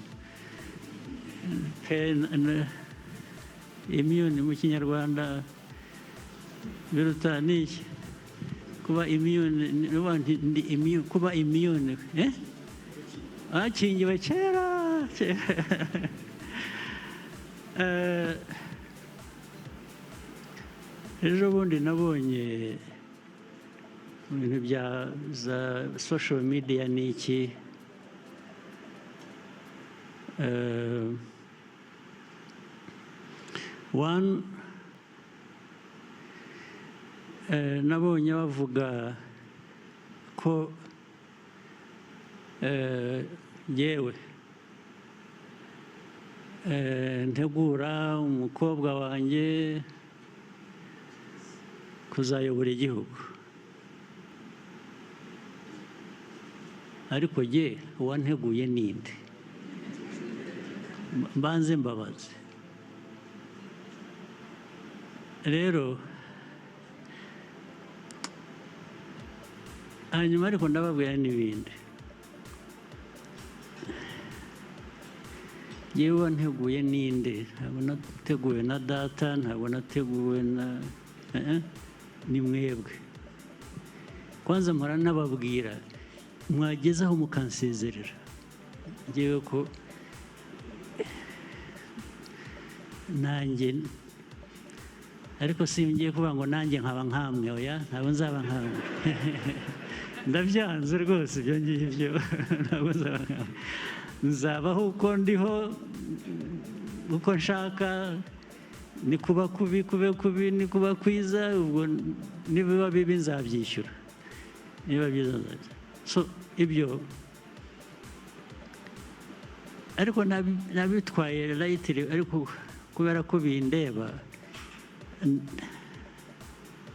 immune mu Kinyarwanda biruta n'iki, kuba immune, kuba immune akingiwe kera. Ejo bundi nabonye ibintu bya za social media n'iki, one nabonye bavuga ko yewe ntegura umukobwa wanjye kuzayobora igihugu, ariko jye uwanteguye ninde? Mbanze mbabaze. Rero hanyuma ariko ndababwira n'ibindi. Yewe wanteguye ninde? Ntabwo nateguwe na data, ntabwo nateguwe na ni mwebwe. Kwanza mpora nababwira mwagezaho mukansezerera ngewe ko nanjye, ariko singiye kuvuga ngo nanjye nkaba nkamwe, oya ntabwo nzaba nkamwe. Ndabyanze rwose ibyo ngibyo, ntabwo nzaba nkamwe. Nzabaho uko ndiho, uko nshaka, ni kuba kubi kube kubi, ni kuba kwiza, ubwo nibiba bibi nzabyishyura, niba byiza nzajya. So ibyo ariko nabitwaye layitiri, ariko kubera ko bindeba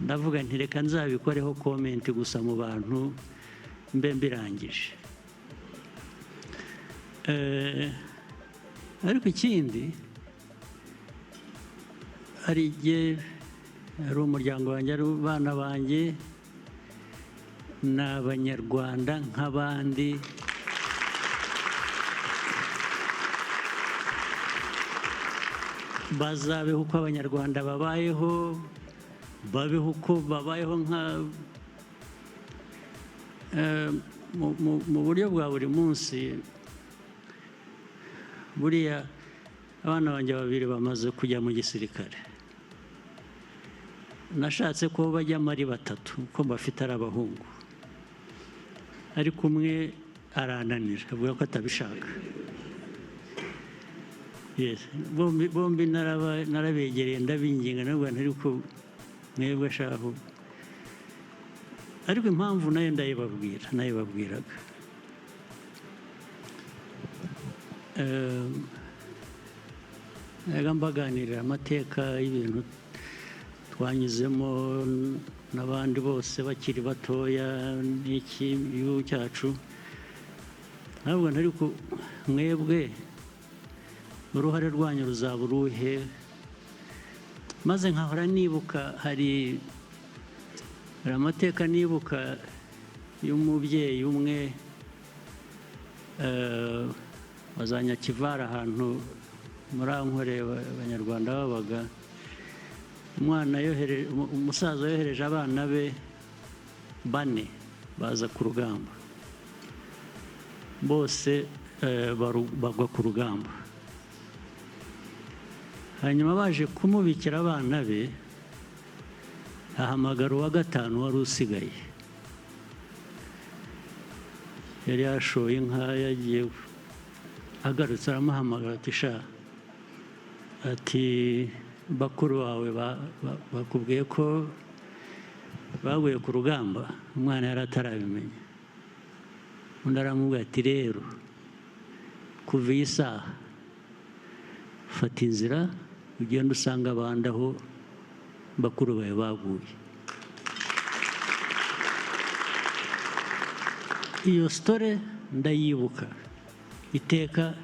ndavuga nti reka nzabikoreho komenti gusa mu bantu mbe mbirangije. Ariko ikindi, hari igihe ari umuryango wanjye, ari abana banjye, ni abanyarwanda nk'abandi. Bazabeho uko abanyarwanda babayeho, babeho uko babayeho mu buryo bwa buri munsi. Buriya abana banjye babiri bamaze kujya mu gisirikare. Nashatse ko bajyamo ari batatu kuko bafite ari abahungu, ariko umwe arananira avuga ko atabishaka. Bombi narabegereye ndabinginga, nabwo ariko mwebwe shaho. Ariko impamvu nayo ndayibabwiraga. Naga mbaganirira amateka y'ibintu twanyuzemo n'abandi bose bakiri batoya n'iki gihugu cyacu. Ntabwo ariko mwebwe uruhare rwanyu ruzaba uruhe? Maze nkahora nibuka, hari amateka nibuka y'umubyeyi umwe wazanyakivara ahantu muri Ankore abanyarwanda babaga. Umusaza yohereje abana be 4 baza ku rugamba, bose bagwa ku rugamba. Hanyuma baje kumubikira abana be, ahamagara uwa 5 wari usigaye. Yari yashoye inka, yagiye, agarutse aramuhamagara ati sha, ati bakuru bawe bakubwiye ko baguye ku rugamba. Umwana yari atarabimenya. Undi aramubwira ati rero kuva iyi saha fata inzira ugenda usanga abandi aho bakuru bawe baguye. Iyo story ndayibuka, iteka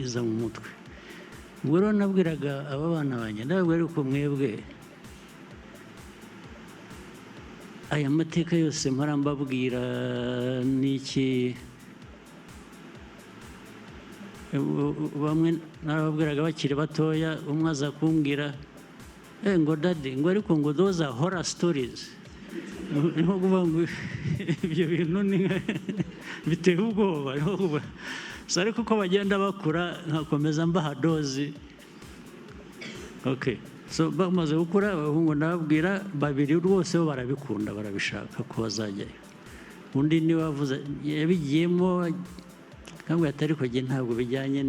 iza mu mutwe. Ubwo rero nabwiraga aba bana banjye, ndababwira ko mwebwe aya mateka yose mpora mbabwira n'iki, bamwe narababwiraga bakiri batoya, umwe aza kumbwira ngo dadi, ngo ariko ngo those are horror stories. Niho kuvuga ngo ibyo bintu biteye ubwoba. Ariko uko bagenda bakura nkakomeza mbaha dozi. Okay, so bamaze gukura abahungu ndababwira 2 rwose bo barabikunda, barabishaka ko bazajyayo. Undi niwe wavuze yabigiyemo, kandi atari ko ntabwo bijyanye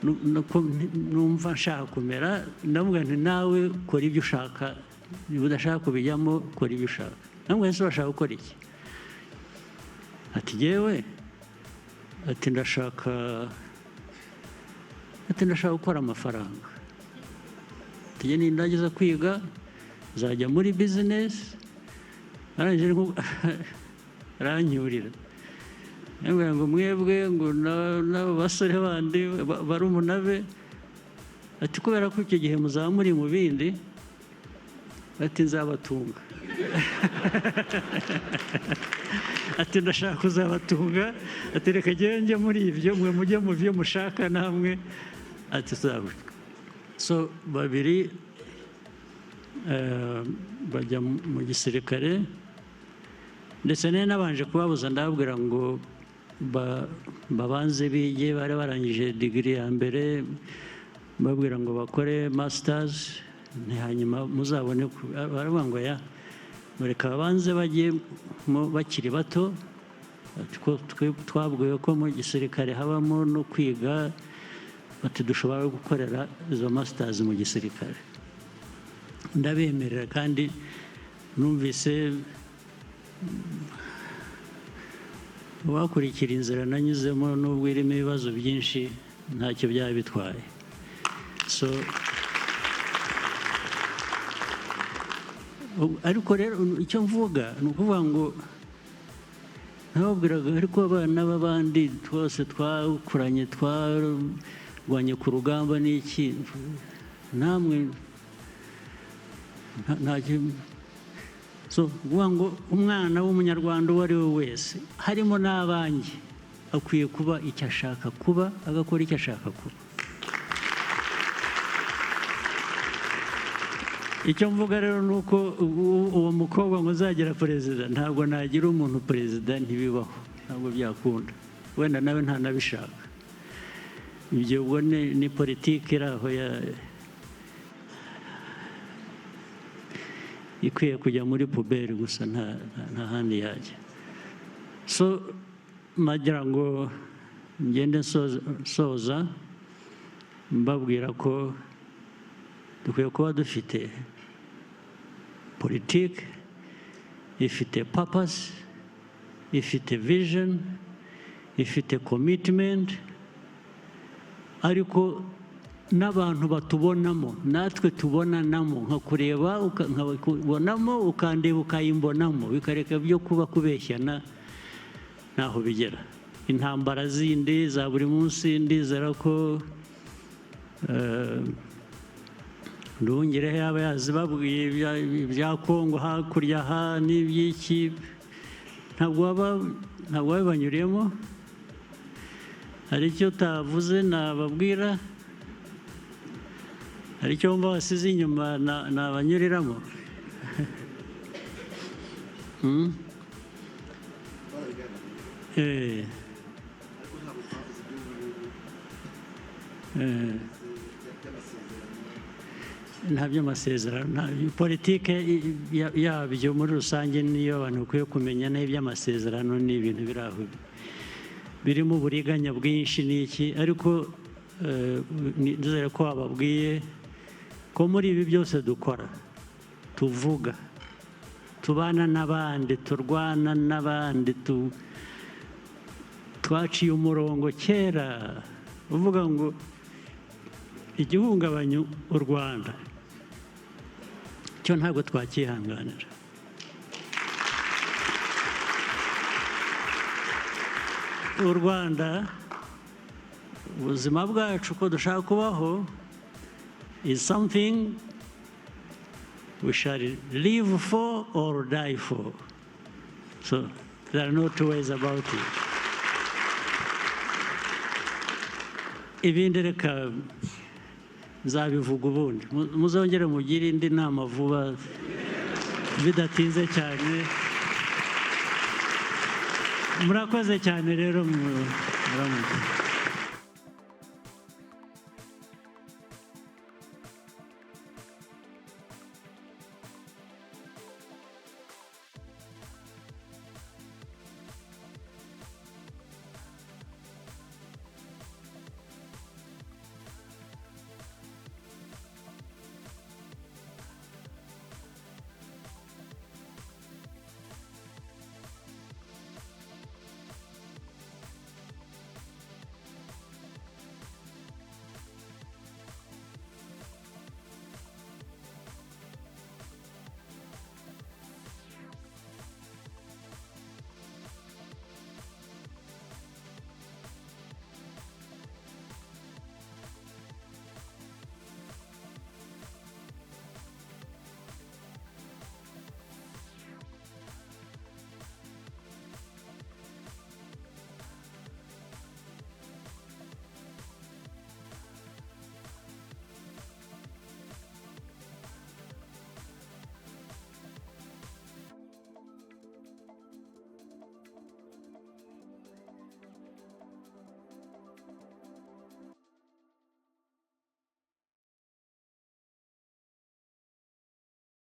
numva nshaka kumera ndavuga nti nawe kora ibyo ushaka niba udashaka kubijyamo kora ibyo ushaka namwe ese urashaka gukora iki ati yewe ati ndashaka gukora amafaranga ati nindagiza kwiga nzajya muri bizinesi arangije aranyurira yambwira ngo mwebwe ngo n'abo basore bandi barumuna be ati kubera ko icyo gihe muzaba muri mu bindi ati nzabatunga ati ndashaka kuzabatunga ati reka njye muri ibyo mwe mujye mu byo mushaka namwe ati zabujwe so babiri bajya mu gisirikare ndetse nabanje kubabuza ndababwira ngo babanze bige bari barangije digiri ya mbere babwira ngo bakore masitazi hanyuma muzabone baravuga ngo ya mureka babanze bajye bakiri bato twabwiwe ko mu gisirikare habamo no kwiga bati dushobora gukorera izo masitazi mu gisirikare ndabemerera kandi numvise wakurikira inzira nanyuzemo n'ubwo irimo ibibazo byinshi ntacyo byaba bitwaye so ariko rero icyo mvuga ni ukuvuga ngo nababwiraga ariko abana b'abandi twose twakuranye twarwanye ku rugamba n'iki namwe so kuvuga ngo umwana w'umunyarwanda uwo ari we wese harimo n'abanjye akwiye kuba icyo ashaka kuba agakora icyo ashaka kuba icyo mvuga rero ni uko uwo mukobwa ngo uzagira perezida ntabwo nagira umuntu perezida ntibibaho ntabwo byakunda wenda nawe ntanabishaka ibyo ubwo ni politiki iri aho ikwiye kujya muri puberi gusa nta handi yajya so nagira ngo ngende nsoza mbabwira ko dukwiye kuba dufite politiki ifite papasi ifite vision ifite commitment ariko n'abantu batubonamo natwe tubonanamo nka kureba nkabonamo ukandeba ukayimbonamo bikareka byo kuba kubeshyana ntaho bigera intambara zindi za buri munsi ndizera ko ndungire yaba yazibabwiye ibya Kongo hakurya aha n'iby'iki ntabwo wabibanyuriyemo hari icyo utavuze nababwira hari icyo wumva wasize inyuma nabanyuriramo nta by'amasezerano politike yabyo muri rusange niyo abantu bakwiye kumenya n'iby'amasezerano ni ibintu biri aho birimo uburiganya bwinshi n'iki ariko ndizere ko wababwiye ko muri ibi byose dukora tuvuga tubana n'abandi turwana n'abandi twaciye umurongo kera uvuga ngo igihungabanya u Rwanda cyo ntabwo twakihanganira u Rwanda ubuzima bwacu ko dushaka kubaho is something we shall live for or die for so there are no two ways about it ibindi reka nzabivuga ubundi muzongere mugire indi nama vuba bidatinze cyane murakoze cyane rero muramuze